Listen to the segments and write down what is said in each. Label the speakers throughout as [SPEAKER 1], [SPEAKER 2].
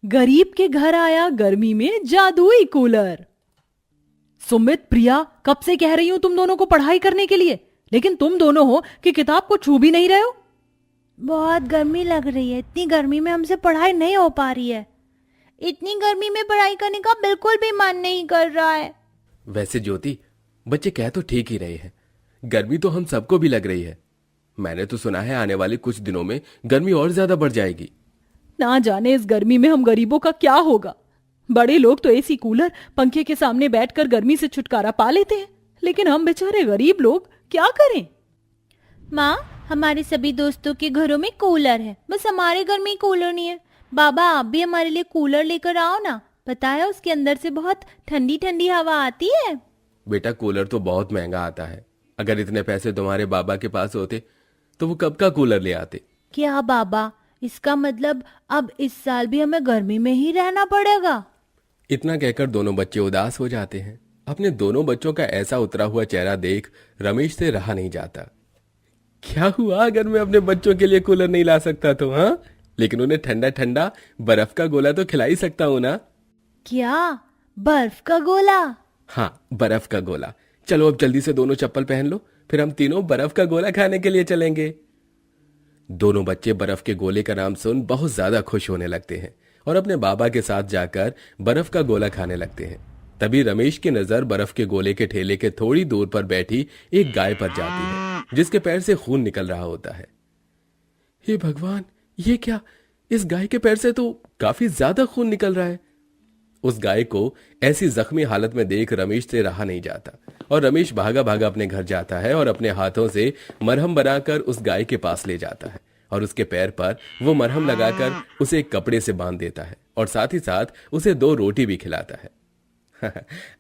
[SPEAKER 1] गरीब के घर आया गर्मी में जादुई कूलर। सुमित, प्रिया, कब से कह रही हूं तुम दोनों को पढ़ाई करने के लिए, लेकिन तुम दोनों हो कि किताब को छू भी नहीं रहे हो।
[SPEAKER 2] बहुत गर्मी लग रही है, इतनी गर्मी में हमसे पढ़ाई नहीं हो पा रही है। इतनी गर्मी में पढ़ाई करने का बिल्कुल भी मन नहीं कर रहा है।
[SPEAKER 3] वैसे ज्योति, बच्चे कह तो ठीक ही रहे हैं, गर्मी तो हम सबको भी लग रही है। मैंने तो सुना है आने वाले कुछ दिनों में गर्मी और ज्यादा बढ़ जाएगी।
[SPEAKER 1] ना जाने इस गर्मी में हम गरीबों का क्या होगा। बड़े लोग तो एसी, कूलर, पंखे के सामने बैठकर गर्मी से छुटकारा पा लेते हैं, लेकिन हम बेचारे गरीब लोग क्या करें।
[SPEAKER 2] माँ, हमारे सभी दोस्तों के घरों में कूलर है, बस हमारे घर में ही कूलर नहीं है। बाबा, आप भी हमारे लिए कूलर लेकर आओ ना। पता है उसके अंदर से बहुत ठंडी ठंडी हवा आती है।
[SPEAKER 3] बेटा, कूलर तो बहुत महंगा आता है। अगर इतने पैसे तुम्हारे बाबा के पास होते तो वो कब का कूलर ले आते।
[SPEAKER 2] क्या बाबा, इसका मतलब अब इस साल भी हमें गर्मी में ही रहना पड़ेगा?
[SPEAKER 3] इतना कहकर दोनों बच्चे उदास हो जाते हैं। अपने दोनों बच्चों का ऐसा उतरा हुआ चेहरा देख रमेश से रहा नहीं जाता। क्या हुआ अगर मैं अपने बच्चों के लिए कूलर नहीं ला सकता तो? हाँ, लेकिन उन्हें ठंडा ठंडा बर्फ का गोला तो खिला ही सकता हूं ना।
[SPEAKER 2] क्या? बर्फ का गोला?
[SPEAKER 3] हाँ, बर्फ का गोला। चलो अब जल्दी से दोनों चप्पल पहन लो, फिर हम तीनों बर्फ का गोला खाने के लिए चलेंगे। दोनों बच्चे बर्फ के गोले का नाम सुन बहुत ज्यादा खुश होने लगते हैं और अपने बाबा के साथ जाकर बर्फ का गोला खाने लगते हैं। तभी रमेश की नजर बर्फ के गोले के ठेले के थोड़ी दूर पर बैठी एक गाय पर जाती है, जिसके पैर से खून निकल रहा होता है। हे भगवान, ये क्या? इस गाय के पैर से तो काफी ज्यादा खून निकल रहा है। उस गाय को ऐसी जख्मी हालत में देख रमेश से रहा नहीं जाता और रमेश भागा भागा अपने घर जाता है और अपने हाथों से मरहम बनाकर उस गाय के पास ले जाता है और उसके पैर पर वो मरहम लगाकर उसे एक कपड़े से बांध देता है और साथ ही साथ उसे 2 रोटी भी खिलाता है।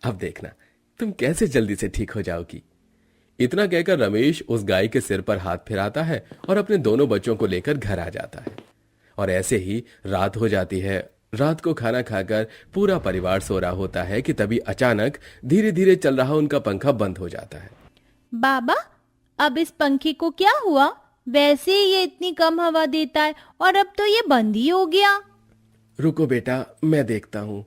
[SPEAKER 3] अब देखना तुम कैसे जल्दी से ठीक हो जाओगी। इतना कहकर रमेश उस गाय के सिर पर हाथ फिराता है और अपने दोनों बच्चों को लेकर घर आ जाता है। और ऐसे ही रात हो जाती है। रात को खाना खाकर पूरा परिवार सो रहा होता है कि तभी अचानक धीरे धीरे चल रहा उनका पंखा बंद हो जाता है।
[SPEAKER 2] बाबा, अब इस पंखे को क्या हुआ? वैसे ही ये इतनी कम हवा देता है और अब तो ये बंद ही हो गया।
[SPEAKER 3] रुको बेटा, मैं देखता हूं।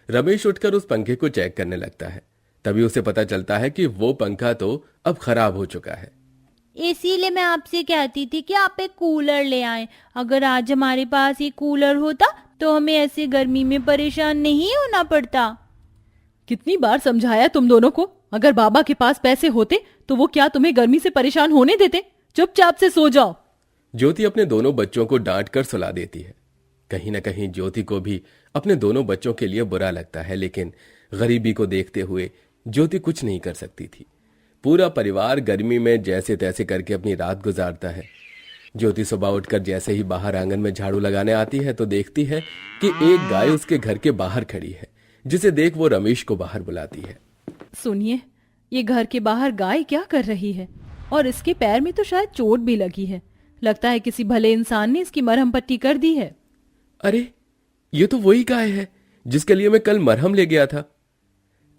[SPEAKER 3] रमेश उठकर उस पंखे को चेक करने लगता है। तभी उसे पता चलता है कि वो पंखा तो अब खराब हो चुका है।
[SPEAKER 2] इसीलिए मैं आपसे कहती थी कि आप एक कूलर ले आएं। अगर आज हमारे पास ये कूलर होता तो हमें ऐसे गर्मी में परेशान नहीं होना पड़ता।
[SPEAKER 1] कितनी बार समझाया तुम दोनों को, अगर बाबा के पास पैसे होते तो वो क्या तुम्हें गर्मी से परेशान होने देते। चुपचाप से सो जाओ।
[SPEAKER 3] ज्योति अपने दोनों बच्चों को डांट कर सुला देती है। कहीं ना कहीं ज्योति को भी अपने दोनों बच्चों के लिए बुरा लगता है, लेकिन गरीबी को देखते हुए ज्योति कुछ नहीं कर सकती थी। पूरा परिवार गर्मी में जैसे तैसे करके अपनी रात गुजारता है। ज्योति सुबह उठकर जैसे ही बाहर आंगन में झाड़ू लगाने आती है तो देखती है कि एक गाय उसके घर के बाहर खड़ी है, जिसे देख वो रमेश को बाहर बुलाती है।
[SPEAKER 1] सुनिए, ये घर के बाहर गाय क्या कर रही है? और इसके पैर में तो शायद चोट भी लगी है। लगता है किसी भले इंसान ने इसकी मरहम पट्टी कर दी है।
[SPEAKER 3] अरे, ये तो वही गाय है जिसके लिए मैं कल मरहम ले गया था।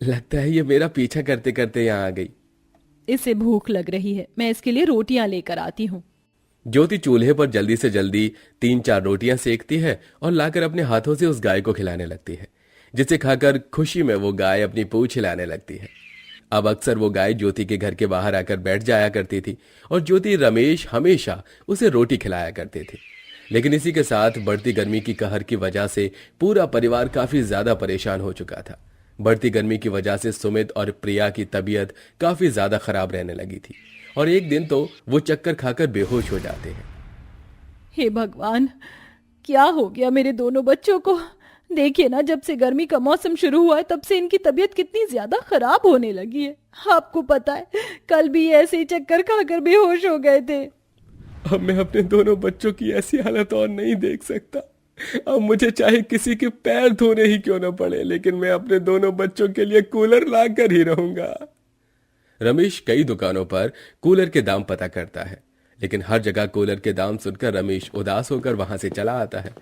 [SPEAKER 3] लगता है ये मेरा पीछा करते करते यहाँ आ गई।
[SPEAKER 1] इसे भूख लग रही है, मैं इसके लिए रोटियां लेकर आती हूँ।
[SPEAKER 3] ज्योति चूल्हे पर जल्दी से जल्दी 3-4 रोटियां सेकती है और लाकर अपने हाथों से उस गाय को खिलाने लगती है, जिसे खाकर खुशी में वो गाय अपनी पूंछ हिलाने लगती है। अब अक्सर वो गाय ज्योति के घर के बाहर आकर बैठ जाया करती थी और ज्योति, रमेश हमेशा उसे रोटी खिलाया करते थे। लेकिन इसी के साथ बढ़ती गर्मी की कहर की वजह से पूरा परिवार काफी ज्यादा परेशान हो चुका था। बढ़ती गर्मी की वजह से सुमित और प्रिया की तबीयत काफी ज्यादा खराब रहने लगी थी और एक दिन तो वो चक्कर खाकर बेहोश हो जाते हैं।
[SPEAKER 1] हे भगवान, क्या हो गया मेरे दोनों बच्चों को? देखिए ना, जब से गर्मी का मौसम शुरू हुआ है तब से इनकी तबीयत कितनी ज्यादा खराब होने लगी है। आपको पता है, कल भी ऐसे ही चक्कर खाकर बेहोश हो गए थे।
[SPEAKER 3] अब मैं अपने दोनों बच्चों की ऐसी हालत और नहीं देख सकता। अब मुझे चाहे किसी के पैर धोने ही क्यों न पड़े, लेकिन मैं अपने दोनों बच्चों के लिए कूलर लाकर ही रहूंगा। रमेश कई दुकानों पर कूलर के दाम पता करता है, लेकिन हर जगह कूलर के दाम सुनकर रमेश उदास होकर वहां से चला आता है।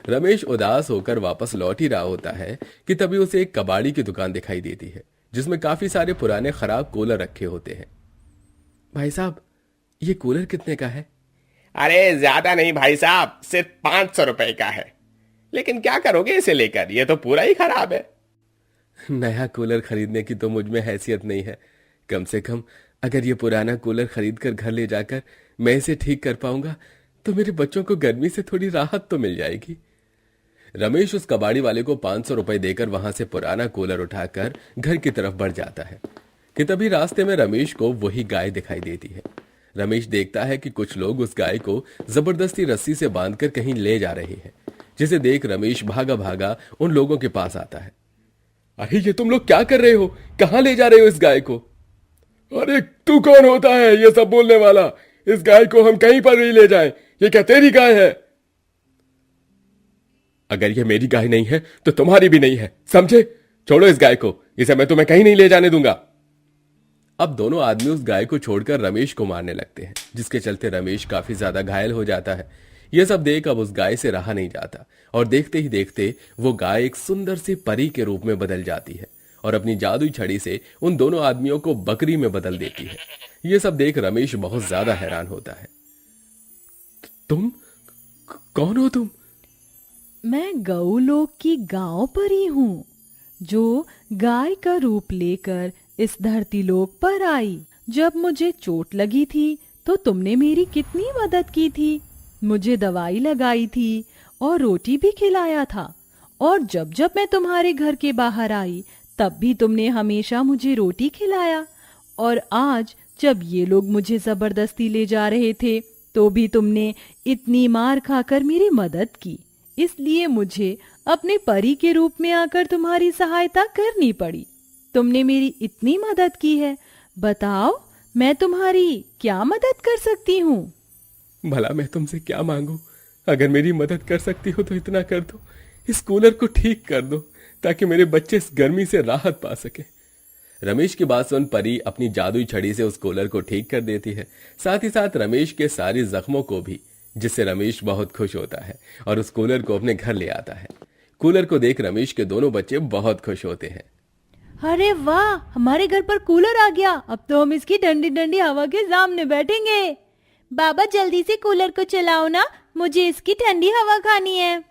[SPEAKER 3] रमेश उदास होकर वापस लौट ही रहा होता है कि तभी उसे एक कबाड़ी की दुकान दिखाई देती है, जिसमें काफी सारे पुराने खराब कूलर रखे होते हैं। भाई साहब, ये कूलर कितने का है?
[SPEAKER 4] अरे ज्यादा नहीं भाई साहब, सिर्फ 500 रुपए का है।
[SPEAKER 3] लेकिन क्या करोगे इसे लेकर, ये तो पूरा ही खराब है। नया कूलर खरीदने की तो मुझ में हैसियत नहीं है। कम से कम अगर ये पुराना कूलर खरीद कर घर ले जाकर मैं इसे ठीक कर पाऊंगा तो मेरे बच्चों को गर्मी से थोड़ी राहत तो मिल जाएगी। रमेश उस कबाड़ी वाले को 500 रुपए देकर वहां से पुराना कूलर उठाकर घर की तरफ बढ़ जाता है कि तभी रास्ते में रमेश को वही गाय दिखाई देती है। रमेश देखता है कि कुछ लोग उस गाय को जबरदस्ती रस्सी से बांधकर कहीं ले जा रहे हैं, जिसे देख रमेश भागा भागा उन लोगों के पास आता है। अरे ये तुम लोग क्या कर रहे हो, कहां ले जा रहे हो इस गाय को? अरे तू कौन होता है ये सब बोलने वाला? इस गाय को हम कहीं पर नहीं ले जाएं, ये क्या तेरी गाय है? अगर ये मेरी गाय नहीं है तो तुम्हारी भी नहीं है, समझे? छोड़ो इस गाय को, इसे मैं तुम्हें कहीं नहीं ले जाने दूंगा। अब दोनों आदमी उस गाय को छोड़कर रमेश को मारने लगते हैं, जिसके चलते रमेश काफी ज्यादा घायल हो जाता है। यह सब देख अब उस गाय से रहा नहीं जाता और देखते ही देखते वो गाय एक सुंदर सी परी के रूप में बदल जाती है और अपनी जादुई छड़ी से उन दोनों आदमियों को बकरी में बदल देती है। यह सब देख रमेश बहुत ज्यादा हैरान होता है। तुम कौन हो तुम?
[SPEAKER 1] मैं गौलोक की गांव परी हूँ, जो गाय का रूप लेकर इस धरती लोक पर आई। जब मुझे चोट लगी थी तो तुमने मेरी कितनी मदद की थी, मुझे दवाई लगाई थी और रोटी भी खिलाया था। और जब जब मैं तुम्हारे घर के बाहर आई तब भी तुमने हमेशा मुझे रोटी खिलाया। और आज जब ये लोग मुझे जबरदस्ती ले जा रहे थे तो भी तुमने इतनी मार खाकर मेरी मदद की। इसलिए मुझे अपने परी के रूप में आकर तुम्हारी सहायता करनी पड़ी। तुमने मेरी इतनी मदद की है, बताओ मैं तुम्हारी क्या मदद कर सकती हूँ?
[SPEAKER 3] भला मैं तुमसे क्या मांगू? अगर मेरी मदद कर सकती हो तो इतना कर दो, इस कूलर को ठीक कर दो ताकि मेरे बच्चे इस गर्मी से राहत पा सके। रमेश की बात सुन परी अपनी जादुई छड़ी से उस कूलर को ठीक कर देती है, साथ ही साथ रमेश के सारे जख्मों को भी, जिससे रमेश बहुत खुश होता है और उस कूलर को अपने घर ले आता है। कूलर को देख रमेश के दोनों बच्चे बहुत खुश होते हैं।
[SPEAKER 2] अरे वाह, हमारे घर पर कूलर आ गया, अब तो हम इसकी ठंडी ठंडी हवा के सामने बैठेंगे। बाबा जल्दी से कूलर को चलाओ ना, मुझे इसकी ठंडी हवा खानी है।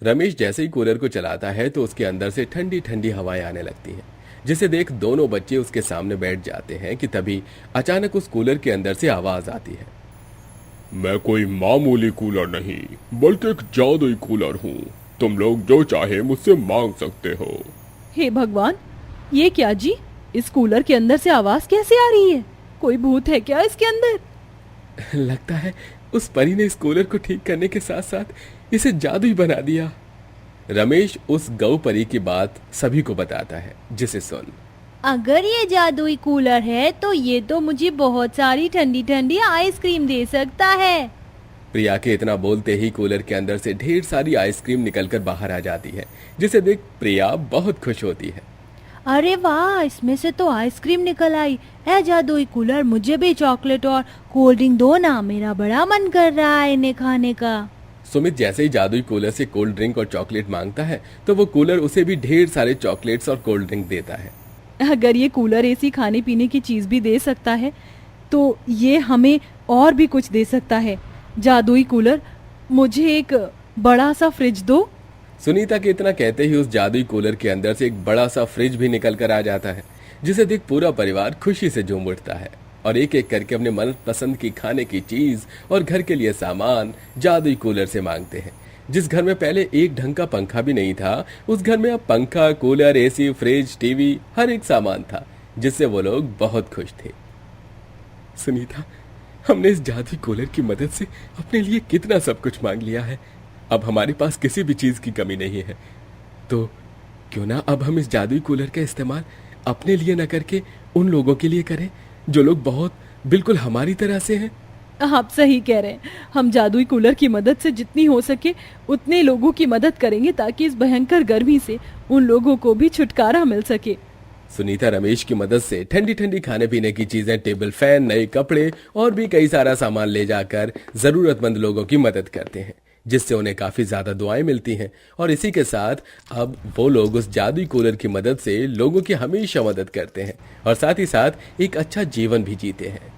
[SPEAKER 3] रमेश जैसे ही कूलर को चलाता है तो उसके अंदर से ठंडी ठंडी हवाएं आने लगती हैं, जिसे देख दोनों बच्चे उसके सामने बैठ जाते हैं कि तभी अचानक उस कूलर के अंदर से आवाज आती है।
[SPEAKER 4] मैं कोई मामूली कूलर नहीं बल्कि एक जादुई कूलर हूँ, तुम लोग जो चाहे मुझसे मांग सकते हो।
[SPEAKER 1] हे भगवान, ये क्या जी? इस कूलर के अंदर से आवाज कैसे आ रही है? कोई भूत है क्या इसके अंदर?
[SPEAKER 3] लगता है उस परी ने इस कूलर को ठीक करने के साथ साथ इसे जादुई बना दिया। रमेश उस गौ परी की बात सभी को बताता है, जिसे सुन।
[SPEAKER 2] अगर ये जादुई कूलर है तो ये तो मुझे बहुत सारी ठंडी ठंडी आइसक्रीम दे सकता है।
[SPEAKER 3] प्रिया के इतना बोलते ही कूलर के अंदर से ढेर सारी आइसक्रीम निकलकर बाहर आ जाती है, जिसे देख प्रिया बहुत खुश होती है।
[SPEAKER 2] अरे वाह, इसमें से तो आइसक्रीम निकल आई। है जादुई कूलर, मुझे भी चॉकलेट और कोल्ड ड्रिंक दो ना, मेरा बड़ा मन कर रहा है इन्हें खाने का।
[SPEAKER 3] सुमित जैसे ही जादुई कूलर से कोल्ड ड्रिंक और चॉकलेट मांगता है तो वो कूलर उसे भी ढेर सारे चॉकलेट्स और कोल्ड ड्रिंक देता है।
[SPEAKER 1] अगर ये कूलर ऐसी खाने पीने की चीज भी दे सकता है तो ये हमें और भी कुछ दे सकता है। जादुई कूलर, मुझे एक बड़ा सा फ्रिज दो।
[SPEAKER 3] सुनीता के इतना कहते ही उस जादुई कूलर के अंदर से एक बड़ा सा फ्रिज भी निकल कर आ जाता है, जिसे देख पूरा परिवार खुशी से झूम उठता है और एक एक करके अपने मनपसंद की खाने की चीज और घर के लिए सामान जादुई कूलर से मांगते हैं। जिस घर में पहले एक ढंग का पंखा भी नहीं था, उस घर में अब पंखा, कूलर, एसी, फ्रिज, टीवी, हर एक सामान था, जिससे वो लोग बहुत खुश थे। सुनीता, हमने इस जादुई कूलर की मदद से अपने लिए कितना सब कुछ मांग लिया है। अब हमारे पास किसी भी चीज की कमी नहीं है, तो क्यों ना अब हम इस जादुई कूलर का इस्तेमाल अपने लिए न करके उन लोगों के लिए करें जो लोग बहुत बिल्कुल हमारी तरह से हैं।
[SPEAKER 1] आप सही कह रहे हैं, हम जादुई कूलर की मदद से जितनी हो सके उतने लोगों की मदद करेंगे ताकि इस भयंकर गर्मी से उन लोगों को भी छुटकारा मिल सके।
[SPEAKER 3] सुनीता रमेश की मदद से ठंडी ठंडी खाने पीने की चीजें, टेबल फैन, नए कपड़े और भी कई सारा सामान ले जाकर जरूरतमंद लोगों की मदद करते हैं, जिससे उन्हें काफी ज्यादा दुआएं मिलती हैं। और इसी के साथ अब वो लोग उस जादुई कूलर की मदद से लोगों की हमेशा मदद करते हैं और साथ ही साथ एक अच्छा जीवन भी जीते हैं।